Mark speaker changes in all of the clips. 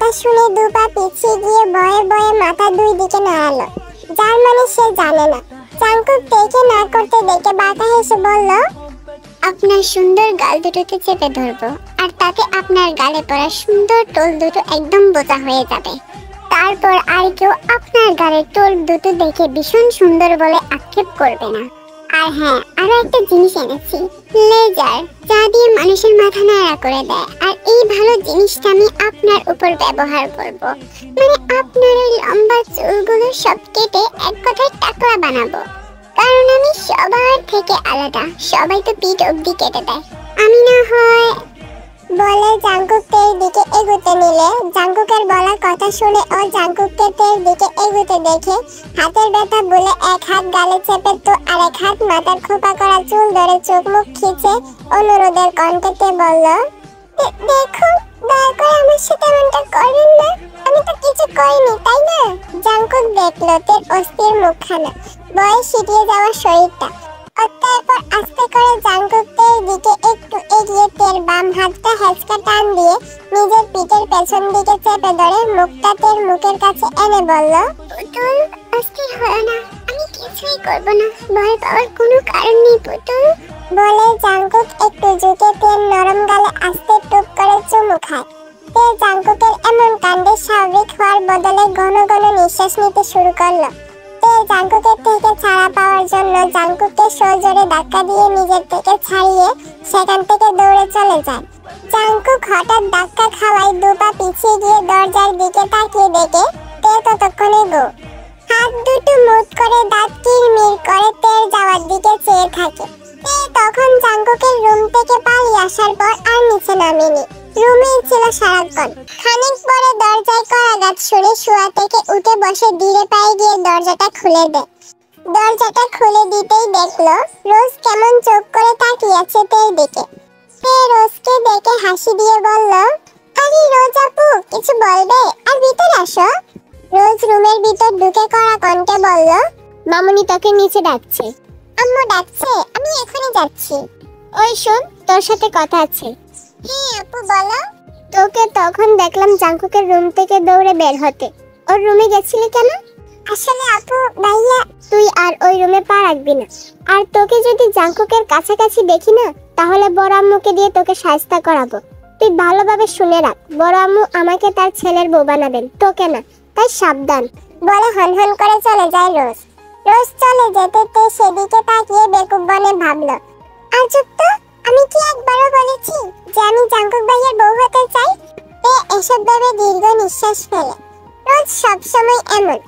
Speaker 1: কথা শুনে দুপা পিছিয়ে গিয়ে ভয়ে ভয়ে মাথা দুই দিকে নাড়ালো, যার মানে সে জানে না। জাংকুক তেকে না করতে দেখে বাঁকা হেসে বলল, আপনার সুন্দর গাল দুটোকে চেপে ধরবো, আর তাতে আপনার গালে পড়া সুন্দর টোল দুটো একদম বোঝা হয়ে যাবে। তারপর আর কেউ আপনার গালের টোল দুটো দেখে ভীষণ সুন্দর বলে আক্ষেপ করবে না। আর হ্যাঁ, আরো একটা জিনিস এনেছি, লেজার, যা দিয়ে মানুষের মাথা নাড়া করে দেয়। আর এই ভালো জিনিসটা আমি আপনার উপর ব্যবহার করব, মানে আপনার ওই লম্বা চুলগুলো সব কেটে এক কথায় টাকলা বানাবো। কারণ আমি সবার থেকে আলাদা, সবাই তো পিঠ অবধি কেটে দেয়, আমি না হয়। বলে জাংকুক তের দিকে এগোতে নিলে জাংকুকের বলা কথা শুনে ও জাংকুককে তের দিকে এগোতে দেখে হাতের ব্যথা বলে এক হাত গালে চেপে তো আরেক হাত মাথার খোপা করা চুল ধরে চোখ মুখ খিচে অনুরোধের কণ্ঠে বলল, দেখুন, দয়া করে আমার সাথে এমনটা করবেন না, আমি তো কিছু করিনি, তাই না? জাংকুক দেখলো তের অস্থির মুখখানা, বয়ে সিটিয়ে যাওয়া শরীরটা। তারপর আস্তে করে জাংকুক তের দিকে একটু এগিয়ে তের বাম হাতটা হেঁচকা টান দিয়ে নিজের পিঠের পেছন দিকে চেপে ধরে মুখটা তের মুখের কাছে এনে বলল, পুতুল, অস্থির হলো না, আমি কিছুই করবো না, ভয় পাওয়ার কোনো কারণ নেই পুতুল। বলে জাংকুক একটু ঝুঁকে তের নরম গালে আস্তে টুপ করে চুমু খায়। তে জাংকুকের এমন কাণ্ডে স্বাভাবিক হওয়ার বদলে ঘন ঘন নিঃশ্বাস নিতে শুরু করলো। তে জাংকুকের থেকে ছাড়া পাওয়ার জন্য জাংকুককে সজোরে ধাক্কা দিয়ে নিজের থেকে ছাড়িয়ে সেখান থেকে দৌড়ে চলে যায়। জাংকুক হঠাৎ ধাক্কা খাওয়ায় দুপা পিছিয়ে গিয়ে দরজার দিকে তাকিয়ে দেখে তে ততক্ষণে গো। হাত দুটো মুট করে দাঁত কিরমির করে তের যাওয়ার দিকে চেয়ে থাকে। তে তখন জাংকুকের রুম থেকে পালিয়ে আসার পর আর নিচে নামেনি, রুমেই ছিল সারাক্ষণ। খানিক পরে দরজায় করাঘাত শুনে শোয়া থেকে উঠে বসে ধীরে পায়ে গিয়ে দরজাটা খুলে দেয়। দরজাটা খুলে দিতেই দেখলো রোজ কেমন চোখ করে তাকিয়ে আছে তের দিকে। সে রোজকে দেখে হাসি দিয়ে বলল, আরে রোজ আপু, কিছু বলবে? আর ভিতরে আসো। রোজ রুমের ভিতর ঢুকে করা কণ্ঠে বলল, মামুনি তোকে নিচে ডাকছে। আম্মু ডাকছে, আমি এখনই যাচ্ছি। ওই শোন, তোর সাথে কথা আছে। হ্যাঁ আপু, বলো। তোকে তখন দেখলাম জাংকুকের রুম থেকে দৌড়ে বের হতে, ওর রুমে গেছিলি কেন? আসলে আপু, ভাইয়া, তুই আর ওই রুমে পা রাখবি না। আর তোকে যদি জাংকুকের কাছাকাছি দেখি না, তাহলে বড় আম্মুকে দিয়ে তোকে শায়েস্তা করাবো। তুই ভালোভাবে শুনে রাখ, বড় আম্মু আমাকে তার ছেলের বউ বানাবেন, তোকে না, তাই সাবধান। বলে হনহন করে চলে যায় রোজ। রোজ চলে যেতে তে সেদিকে তাকিয়ে বেকুব বনে ভাবলো, আজব তো, আমি কি একবারও বলেছি যে আমি জাংকুক ভাইয়ের বউ হতে চাই? এসব ভেবে দীর্ঘ নিঃশ্বাস ফেলে। রোজ সবসময় এমন,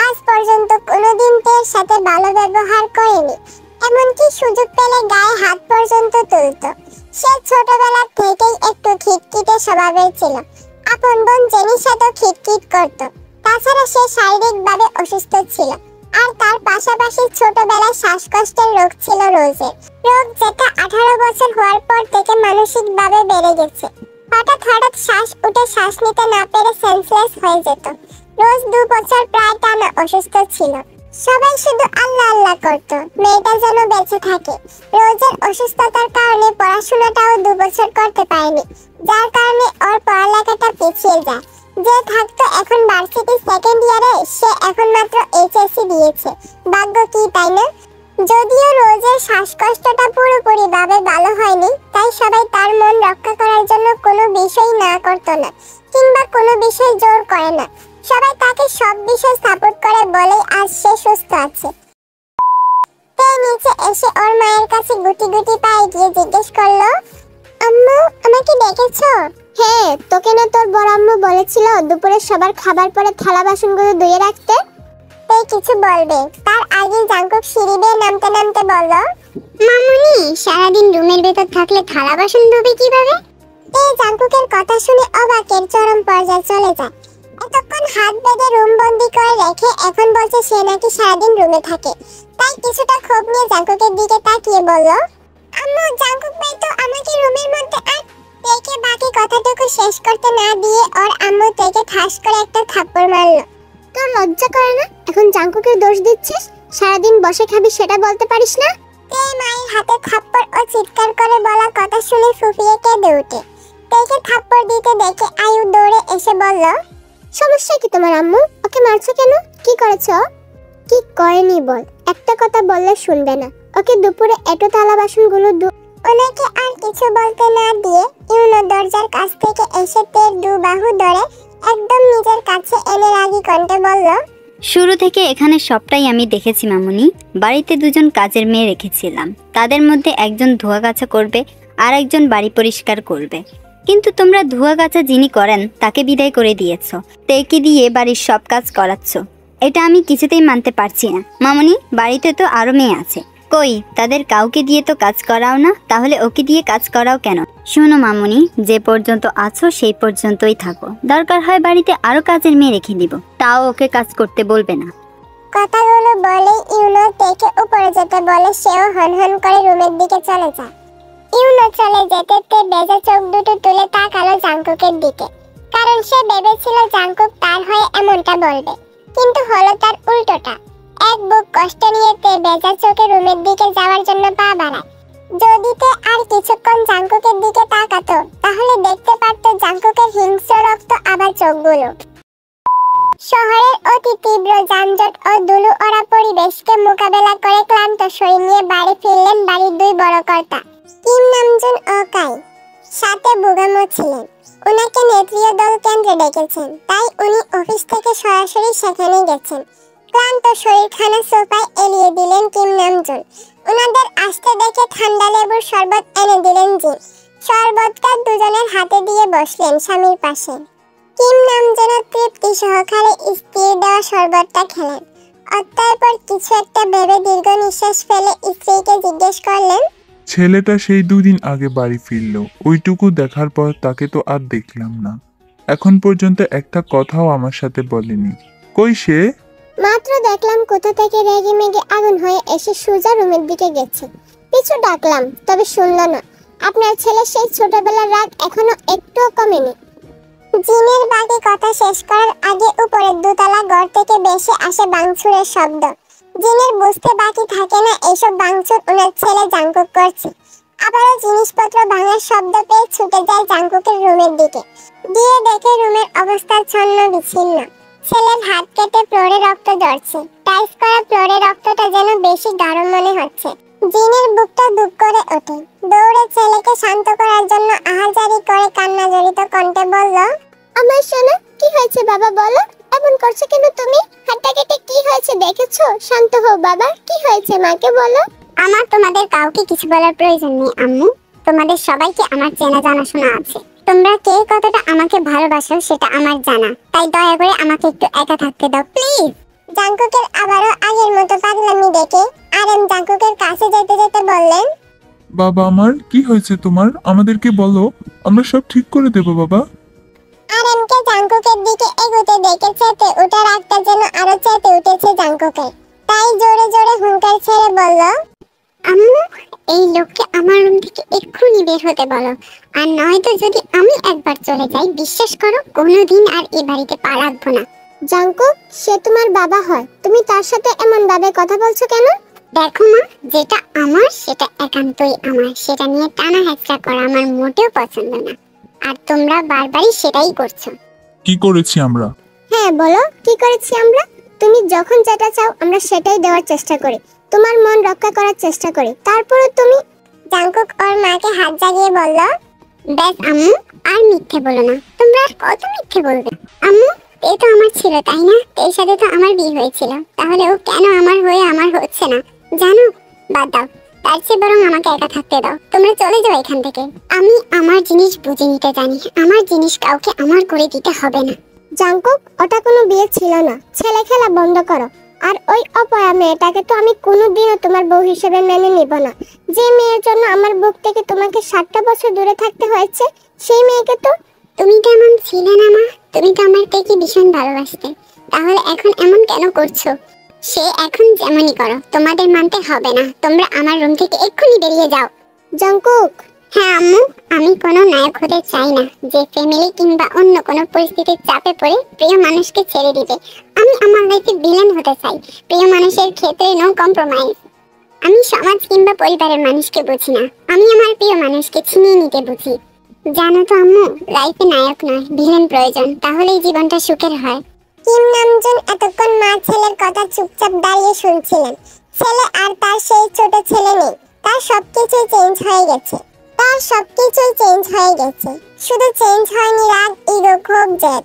Speaker 1: আজ পর্যন্ত কোনোদিন তের সাথে ভালো ব্যবহার করেনি, এমনকি সুযোগ পেলে গায়ে হাত পর্যন্ত তুলত। সে ছোটবেলা থেকেই একটু খিটখিটে স্বভাবের ছিল, আপন বোন জেনির সাথেও খিটখিট করত। তাছাড়া সে শারীরিকভাবে অসুস্থ ছিল, আর তার পাশাপাশি ছোটবেলায় শ্বাসকষ্টের রোগ ছিল রোজের। রোগ যেটা 18 বছর হওয়ার পর থেকে মানসিকভাবে বেড়ে গেছে। হঠাৎ হঠাৎ শ্বাস উঠে শ্বাস নিতে না পেরে সেন্সলেস হয়ে যেত। রোজ 2 বছর প্রায় টানা অসুস্থ ছিল। সবাই শুধু আল্লাহ আল্লাহ করত মেয়েটা যেন বেঁচে থাকে। রোজের অসুস্থতার কারণে পড়াশোনাটাও 2 বছর করতে পারেনি, যার কারণে ওর পড়ালেখাটা পিছিয়ে যায়। যে থাকতো এখন ভার্সিটি সেকেন্ড ইয়ারে, সে এখন মাত্র এইচএসসি দিয়েছে। ভাগ্য কি, তাই না? যদিও রোজের শ্বাসকষ্টটা পুরোপুরি ভাবে ভালো হয়নি, তাই সবাই তার মন রক্ষা করার জন্য কোনো বিষয় না করতো না, কিংবা কোনো বিষয় জোর করে না। সবাই তাকে সব বিষয় সাপোর্ট করে বলেই আজ সে সুস্থ আছে। তে নিচে এসে ওর মায়ের কাছে গুটি গুটি পায়ে গিয়ে জিজ্ঞেস করলো, আম্মু, আমাকে ডেকেছো? হ্যাঁ, তোকে না তোর বড় আম্মু বলেছিল দুপুরে সবার খাবার পরে থালা বাসনগুলো ধুয়ে রাখতে। তে কিছু বলবে তার আগে জাংকুক সিঁড়ি বেয়ে নামতে নামতে বলল, মামুনি, সারাদিন রুমের ভেতর থাকলে থালা বাসন ধুবে কিভাবে? তে জাংকুকের কথা শুনে অবাকের চরম পর্যায়ে চলে যায়। এতক্ষণ হাত বেঁধে রুম বন্দি করে রেখে এখন বলছে সে নাকি সারাদিন রুমে থাকে। তাই কিছুটা ক্ষোভ নিয়ে জাংকুকের দিকে তাকিয়ে বলল, আম্মু, জাংকুক ভাই তো আমাকে রুমের মধ্যে আর। তেকে বাকি কথাটুকু শেষ করতে না দিয়ে ওর আম্মু তেকে ঠাস করে একটা থাপ্পড় মারলো। তোর লজ্জা করে না? এখন জাংকুকের দোষ দিচ্ছিস? সারাদিন বসে খাবি সেটা বলতে পারিস না? তে মায়ের হাতে থাপ্পড় ও চিৎকার করে বলা কথা শুনে ফুফিয়ে কেঁদে ওঠে। তেকে থাপ্পড় দিতে দেখে আয়ু দৌড়ে এসে বলল, সমস্যা কি তোমার আম্মু? ওকে মারছো কেন? কি করেছো? কি করেনি বল, একটা কথা বললে শুনবে না। ওকে দুপুরে এটো থালা বাসনগুলো ওনাকে আর কিছু বলতে না দিয়ে ইউনো দরজার কাছ থেকে এসে তের দু বাহু ধরে একদম নিজের কাছে এনে রাগী কণ্ঠে বলল,
Speaker 2: শুরু থেকে এখানে সবটাই আমি দেখেছি মামুনি। বাড়িতে দুজন কাজের মেয়ে রেখেছিলাম, তাদের মধ্যে একজন ধোয়া কাচা করবে আর একজন বাড়ি পরিষ্কার করবে, কিন্তু তোমরা ধোয়া কাচা যিনি করেন তাকে বিদায় করে দিয়েছ, তেকে দিয়ে বাড়ির সব কাজ করাচ্ছ। এটা আমি কিছুতেই মানতে পারছি না মামুনি। বাড়িতে তো আরো মেয়ে আছে, কই তাদের কাউকে দিয়ে তো কাজ করাও না, তাহলে ওকে দিয়ে কাজ করাও কেন? শোনো মামুনি, যে পর্যন্ত আছো সেই পর্যন্তই থাকো, দরকার হয় বাড়িতে আরো কাজের মেয়ে রেখে দিব, তাও ওকে কাজ করতে বলবে না।
Speaker 1: কথাগুলো বলে ইউনো তেকে উপরে যেতে বলে সেও হনহন করে রুমের দিকে চলে যায়। ইউনো চলে যেতে তে বেজা চোখ দুটো তুলে তাকালো জাংকুকের দিকে, কারণ সে ভেবেছিল জাংকুক তার হয়ে এমনটা বলবে, কিন্তু হলো তার উল্টোটা। এক বুক কষ্ট নিয়ে তে বেজা চোখে রুমের দিকে যাওয়ার জন্য পা বাড়ায়। যদি তে আর কিছুক্ষণ জাংকুকের দিকে তাকাতো তাহলে দেখতে পারতো জাংকুকের হিংস্র রক্ত আবার চোখগুলো। শহরের অতি তীব্র যানজট ও ধুলো ওরা পরিবেশকে মোকাবেলা করে ক্লান্ত শরীর নিয়ে বাড়ি ফিরলেন বাড়ির দুই বড় কর্তা, কিম নামজুন ও কাই। সাথে বুগামো ছিলেন। উনাকে নেত্রীয় দল কেন্দ্রে ডেকেছেন, তাই উনি অফিস থেকে সরাসরি সেখানে গেছেন। ক্লান্ত শরীরখানা সোফায় এলিয়ে দিলেন কিম নামজুন। উনাদের আসতে দেখে ঠান্ডা লেবুর শরবত এনে দিলেন জিন। শরবতটা দুজনের হাতে দিয়ে বসলেন স্বামীর পাশে। কিম নামজুন তৃপ্তি সহকারে স্ত্রীর দেওয়া শরবতটা খেলেন। তারপর কিছু একটা ভেবে দীর্ঘ নিঃশ্বাস ফেলে স্ত্রীকে জিজ্ঞেস করলেন,
Speaker 3: ছেলেটা সেই 2 দিন আগে বাড়ি ফিরল, ওইটুকু দেখার পর তাকে তো আর দেখলাম না। এখন পর্যন্ত একটা কথাও আমার সাথে বলেনি। কই সে?
Speaker 1: মাত্র দেখলাম কোথা থেকে রেগে মেগে আগুন হয়ে এসে সোজা রুমের দিকে গেছে। পিছু ডাকলাম তবে শুনল না। আপনার ছেলে সেই ছোটবেলার রাগ এখনো একটুও কমেনি। জিনের বাকি কথা শেষ করার আগে উপরের দোতলা ঘর থেকে ভেসে আসে ভাঙচুরের শব্দ। জিনের বুঝতে বাকি থাকে না এসব ভাঙচুর ওনার ছেলে জাংকুক করছে। আবারও জিনিসপত্র ভাঙার শব্দ পেয়ে ছুটে যায় জাংকুকের রুমের দিকে। গিয়ে দেখে রুমের অবস্থা ছন্ন বিচ্ছিন্ন। ছেলের হাত কেটে ফ্লোরে রক্ত ঝরছে। টাইস করা ফ্লোরে রক্তটা যেন বেশি গরম মনে হচ্ছে। জিনের বুকটা দুঃখ করে ওঠে। দৌড়ে ছেলেকে শান্ত করার জন্য আহাজারি করে কান্না জড়িত কণ্ঠে বলল, আমার সোনা, কি হয়েছে বাবা বলো? এমন করছো কেন তুমি? হাতটা কেটে কি হয়েছে দেখেছো? শান্ত হও বাবা, কি হয়েছে মাকে বলো। আমার তোমাদের কাউকে কিছু বলার প্রয়োজন নেই আম্মু। তোমাদের সবাইকে আমার চেনা জানাশোনা আছে। তোমরা কে কতটা আমাকে ভালোবাসো সেটা আমার জানা, তাই দয়া করে আমাকে একটু একা থাকতে দাও প্লিজ। জাংকুকের আবারও আগের মতো পাগলামি দেখে আরএম জাংকুকের কাছে যেতে যেতে বললেন,
Speaker 3: বাবা আমার, কি হয়েছে তোমার? আমাদেরকে বলো, আমরা সব ঠিক করে দেব বাবা।
Speaker 1: আরএমকে জাংকুকের দিকে এগোতে দেখে চেতে ওঠার রাগটা যেন আরো চেতে উঠেছে জাংকুকের। তাই জোরে জোরে হুঙ্কার ছেড়ে বলল, আম্মু, এই লোককে আমার রুম থেকে এক্ষুনি বের হতে বলো, আর নয়তো যদি আমি একবার চলে যাই বিশ্বাস করো কোনোদিন আর এই বাড়িতে পা রাখবো না। জাংকুক, সে তোমার বাবা হয়, তুমি তার সাথে এমন ভাবে কথা বলছো কেন? দেখো মা, যেটা আমার সেটা একান্তই আমার, সেটা নিয়ে টানা হেঁচড়া করা আমার মোটেও পছন্দ না, আর তোমরা বারবারই সেটাই করছো।
Speaker 3: কি করেছি আমরা?
Speaker 1: হ্যাঁ বলো, কি করেছি আমরা? তুমি যখন যেটা চাও আমরা সেটাই দেওয়ার চেষ্টা করি, তোমার মন রক্ষা করার চেষ্টা করি, তারপরে তুমি। জাংকুক ওর মাকে হাত জাগিয়ে বলল, বেশ আম্মু, আর মিথ্যে বলো না, তোমরা আর কত মিথ্যে বলবে? আম্মু, এ তো আমার ছিল তাই না? এর সাথে তো আমার বিয়ে হয়েছিল, তাহলে ও কেন আমার হয়ে আমার হচ্ছে না জানো? বাদ দাও, তার চেয়ে বরং আমাকে একা থাকতে দাও। তোমরা চলে যাও এখান থেকে। আমি আমার জিনিস বুঝে নিতে জানি, আমার জিনিস কাউকে আমার করে দিতে হবে না। জাংকুক, ওটা কোনো বিয়ে ছিল না, ছেলে খেলা বন্ধ করো। আর ওই অপয়া মেয়েটাকে তো আমি কোনোদিনও তোমার বউ হিসেবে মেনে নিব না। যে মেয়ের জন্য আমার বুক থেকে তোমাকে 7টা বছর দূরে থাকতে হয়েছে, সেই মেয়েকে তো। তুমি কেমন ছিলে না মা? তুমি তো আমার থেকে ভীষণ ভালোবাসতে, তাহলে এখন এমন কেন করছো? সে এখন যেমনই করো, তোমাদের মানতে হবে না। তোমরা আমার রুম থেকে এক্ষুনি বেরিয়ে যাও। জাংকুক, হ্যাঁ আম্মু, আমি কোনো নায়ক হতে চাই না যে ফ্যামিলি কিংবা অন্য কোনো পরিস্থিতির চাপে পড়ে প্রিয় মানুষকে ছেড়ে দিবে। আমি আমার লাইফে ভিলেন হতে চাই, প্রিয় মানুষের ক্ষেত্রে নো কম্প্রোমাইজ। আমি সমাজ কিংবা পরিবারের মানুষকে বুঝি না, আমি আমার প্রিয় মানুষকে ছিনিয়ে নিতে বুঝি। জানো তো আম্মু, লাইফে নায়ক নয় ভিলেন প্রয়োজন, তাহলেই জীবনটা সুখের হয়। কিম নামজুন এতক্ষণ মা ছেলের কথা চুপচাপ দাঁড়িয়ে শুনছিলেন। ছেলে আর তার সেই ছোট ছেলে নেই, তার সবকিছুই চেঞ্জ হয়ে গেছে। শুধু চেঞ্জ হয়নি রাগ, ইগো, ক্ষোভ, জেদ।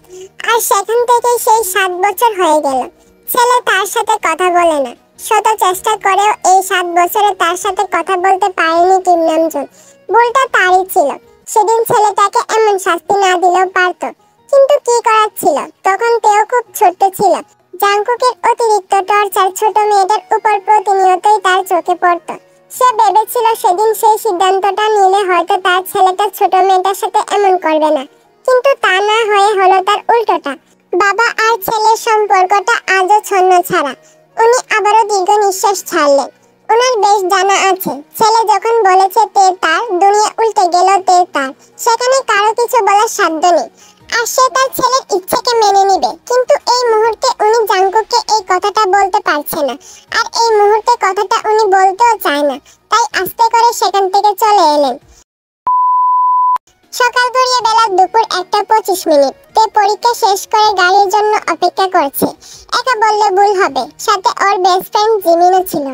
Speaker 1: আর সেখান থেকে সেই 7 বছর হয়ে গেল ছেলে তার সাথে কথা বলে না। শত চেষ্টা করেও এই 7 বছরে তার সাথে কথা বলতে পারেনি কিম নামজুন। ভুলটা তারই ছিল। সেদিন ছেলেটাকে এমন শাস্তি না দিলেও পারতো, কিন্তু কি করার ছিল, তখন তেও খুব ছোট্ট ছিল। জাংকুকের অতিরিক্ত টর্চার ছোট মেয়েদের উপর প্রতিনিয়তই তার চোখে পড়তো। সে ভেবেছিল সেদিন সেই সিদ্ধান্তটা নিলে হয়তো তার ছেলেটা ছোট মেয়েটার সাথে এমন করবে না, কিন্তু তা না হয়ে হলো তার উল্টোটা। বাবা আর ছেলের সম্পর্কটা আজও ছন্ন ছাড়া। উনি আবারও দীর্ঘ নিঃশ্বাস ছাড়লেন। ওনার বেশ জানা আছে, ছেলে যখন বলেছে তে তার, দুনিয়া উল্টে গেল তে তার। সেখানে কারো কিছু বলার সাধ্য নেই, আর সে তার ছেলের ইচ্ছেকে মেনে নিবে। কিন্তু এই মুহূর্তে উনি জাংকুককে এই কথাটা বলতে পারছে না, আর এই মুহূর্তে কথাটা উনি বলতেও চায় না। তাই আস্তে করে সেখান থেকে চলে এলেন। সকাল গড়িয়ে বেলা দুপুর 1:25। তে পরীক্ষা শেষ করে গাড়ির জন্য অপেক্ষা করছে। একা বললে ভুল হবে, সাথে ওর বেস্ট ফ্রেন্ড জিমিনও ছিল।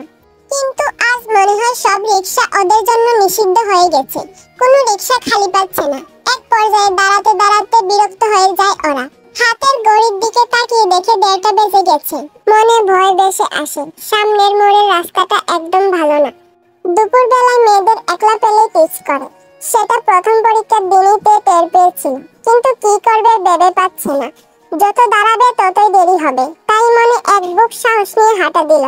Speaker 1: কিন্তু আজ মনে হয় সব রিক্সা ওদের জন্য নিষিদ্ধ হয়ে গেছে। কোনো রিক্সা খালি পাচ্ছে না। এক পর্যায়ে দাঁড়াতে দাঁড়াতে বিরক্ত হয়ে যায় ওরা। হাতের ঘড়ির দিকে তাকিয়ে দেখে 1:30 বেজে গেছে। মনে ভয় ভেসে আসে, সামনের মোড়ের রাস্তাটা একদম ভালো না। দুপুরবেলায় মেয়েদের একলা পেলে পিচ করে। সেটা প্রথম পরীক্ষার দিনই টের পেয়েছিল, কিন্তু কি করবে ভেবে পাচ্ছে না। যত দাঁড়াবে ততই দেরি হবে। তাই মনে এক বুক সাহস নিয়ে হাঁটা দিল।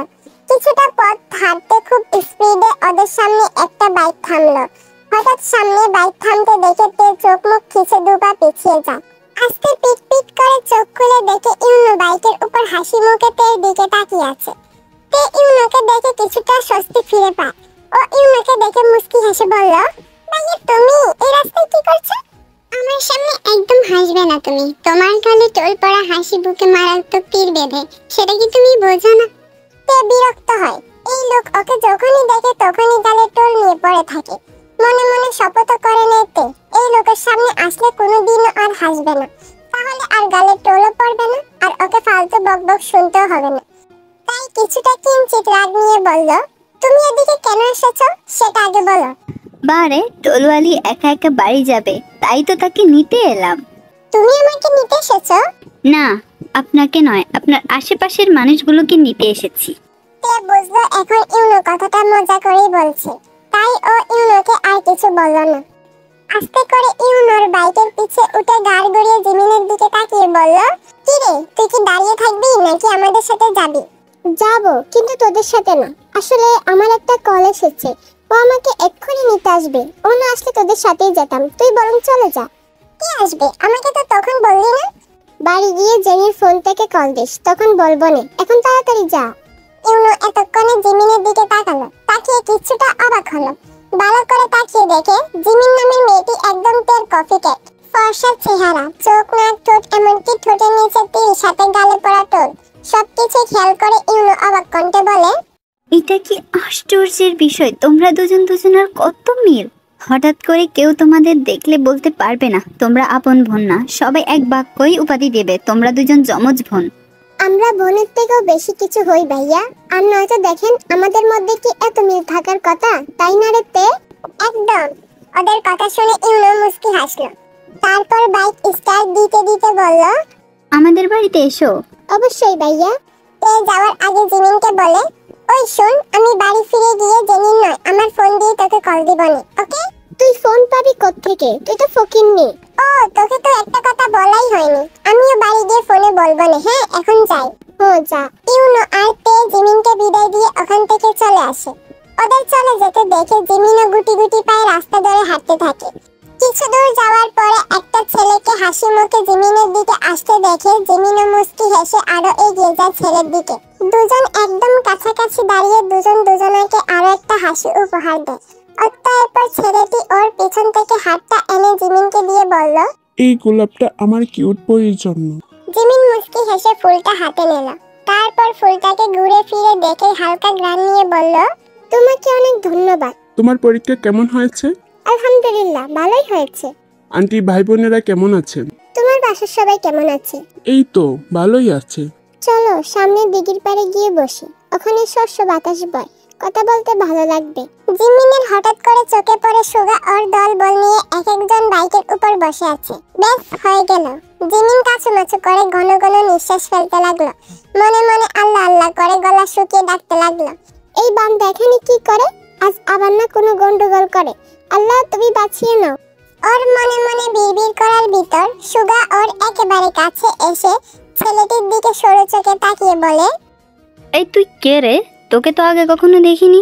Speaker 1: কিছুটা পথ হাঁটতে খুব স্পিডে ওদের সামনে একটা বাইক থামলো। হঠাৎ সামনে বাইক থামতে দেখে তে চোখ মুখ খিচে 2 পা পিছিয়ে যায়। আস্তে পিট পিট করে চোখ খুলে দেখে ইউনো বাইকের উপর হাসি মুখে তের দিকে তাকিয়ে আছে। তে ইউনোকে দেখে কিছুটা স্বস্তি ফিরে পায়। ও ইউনোকে দেখে মুস্কি হেসে বলল, ভাইয়া তুমি এই রাস্তায় কি করছো? আমার সামনে একদম হাসবে না তুমি। তোমার গালে টোল পড়া হাসি বুকে মারাত্মক তীর বেঁধে, সেটা কি তুমি বোঝো না? তে বিরক্ত হয়। এই লোক ওকে যখনই দেখে তখনই গালে টোল নিয়ে পড়ে থাকে। মনে মনে শপথ করে নেয় তে এই লোকের সামনে আসলে কোনোদিনও আর হাসবে না। তাহলে আর গালে টোলও পড়বে না, আর ওকে ফালতু বকবক শুনতেও হবে না। তাই কিছুটা কিঞ্চিত রাগ নিয়ে বলল, তুমি এদিকে কেন এসেছো সেটা আগে বলো।
Speaker 2: বারে টোলওয়ালি একা একা বাড়ি যাবে, তাই তো তাকে নিতে এলাম।
Speaker 1: তুমি আমাকে নিতে এসেছো?
Speaker 2: না, আপনাকে নয়, আপনার আশেপাশের মানুষগুলোকে নিতে এসেছি।
Speaker 1: তে বুঝলো এখন ইউনো কথাটা মজা করেই বলছে, তাই ও ইউনোকে আর কিছু বলল না। আস্তে করে ইউনোর বাইকের পিছে উঠে গাড় গড়িয়ে জিমিনের দিকে তাকিয়ে বলল, কি রে, তুই কি দাঁড়িয়ে থাকবি নাকি আমাদের সাথে যাবি? যাবো, কিন্তু তোদের সাথে না। আসলে আমার একটা কল এসেছে, ও আমাকে এক্ষুনি নিতে আসবে। ও না আসলে তোদের সাথেই যেতাম, তুই বরং চলে যা। কি আসবে? আমাকে তো তখন বললি না। বাড়ি গিয়ে জেনির ফোন থেকে কল দিস, তখন বলবো না। এখন তাড়াতাড়ি যা। ইউনো এতক্ষণে জিমিনের দিকে তাকালো, তাকিয়ে কিছুটা অবাক হলো। ভালো করে তাকিয়ে দেখে জিমিন নামের মেয়েটি একদম তের কফি কেক। ফর্সা চেহারা, চোখ নাক ঠোঁট, এমনকি ঠোঁটের নিচে তিল, সাথে গালে পড়া টোল, সবকিছু খেয়াল করে ইউনো অবাক কণ্ঠে বলে,
Speaker 2: এটা কি আশ্চর্যের বিষয়, তোমরা দুজন দুজনের কত মিল। হঠাৎ করে কেউ তোমাদের দেখলে বলতে পারবে না তোমরা আপন বোন না, সবাই এক বাক্যই উপাধি দেবে তোমরা দুজন যমজ বোন।
Speaker 1: আমরা বোনের থেকেও বেশি কিছু হই ভাইয়া। আর নয়তো দেখেন আমাদের মধ্যে কি এত মিল থাকার কথা, তাই না রে তে? একদম। ওদের কথা শুনে ইউনো মুস্কি হাসলো। তারপর বাইক স্টার্ট দিতে দিতে বলল,
Speaker 2: আমাদের বাড়িতে এসো।
Speaker 1: অবশ্যই ভাইয়া। তে যাওয়ার আগে জিমিনকে বলে, ওই শোন, আমি বাড়ি ফিরে গিয়ে জেনির নয় আমার ফোন দিয়ে তোকে কল দিব না, ওকে? তুই ফোন পাবি কোত্থেকে? তুই তো ফকিন্নি। ও, তোকে তো একটা কথা বলাই হয়নি। আমিও বাড়ি গিয়ে ফোনে বলবো না। হ্যাঁ, এখন যাই। ও যা। ইউনো আর তে জিমিনকে বিদায় দিয়ে ওখান থেকে চলে আসে। ওদের চলে যেতে দেখে জিমিনও গুটি গুটি পায়ে রাস্তা ধরে হাঁটতে থাকে। কিছু দূর যাওয়ার পরে একটা ছেলেকে হাসি মুখে জিমিনের দিকে আসতে দেখে জিমিনও মুস্কি হেসে আরো এগিয়ে যায় ছেলের দিকে। দুজন একদম কাছাকাছি দাঁড়িয়ে দুজন দুজনকে আরো একটা হাসি উপহার দেয়। তারপর ছেলেটি ওর পিছন থেকে হাতটা এনে জিমিনকে দিয়ে বলল,
Speaker 4: এই গোলাপটা আমার কিউট পরির জন্য।
Speaker 1: জিমিন মুস্কি হেসে ফুলটা হাতে নিল। তারপর ফুলটাকে ঘুরে ফিরে দেখে হালকা গ্রান নিয়ে বলল, তোমাকে অনেক ধন্যবাদ।
Speaker 4: তোমার পরীক্ষা কেমন হয়েছে?
Speaker 1: আলহামদুলিল্লাহ, ভালোই হয়েছে।
Speaker 4: আন্টি ভাই বোনেরা কেমন আছেন?
Speaker 1: তোমার বাসার সবাই কেমন আছে?
Speaker 4: এই তো ভালোই আছে।
Speaker 1: চলো সামনে দিঘির পাড়ে গিয়ে বসি, ওখানে শস্য বাতাস বয়, কথা বলতে ভালো লাগবে। জিমিনের হঠাৎ করে চোখে পড়ে সুগা ওর দল বল নিয়ে এক একজন বাইকের উপর বসে আছে। বেশ হয়ে গেল। জিমিন কাছুমাছু করে ঘন ঘন নিঃশ্বাস ফেলতে লাগলো, মনে মনে আল্লাহ আল্লাহ করে গলা শুকিয়ে ডাকতে লাগলো। এই বান্দা এখানে কি করে? আজ আবার না কোনো গন্ডগোল করে। আল্লাহ তুমি বাঁচিয়ে নাও। ওর মনে মনে বিড়বিড় করার ভিতর সুগা ওর একেবারে কাছে এসে ছেলেটির দিকে সরু চোখে তাকিয়ে বলে,
Speaker 2: এই তুই কে রে? তোকে তো আগে কখনো দেখিনি।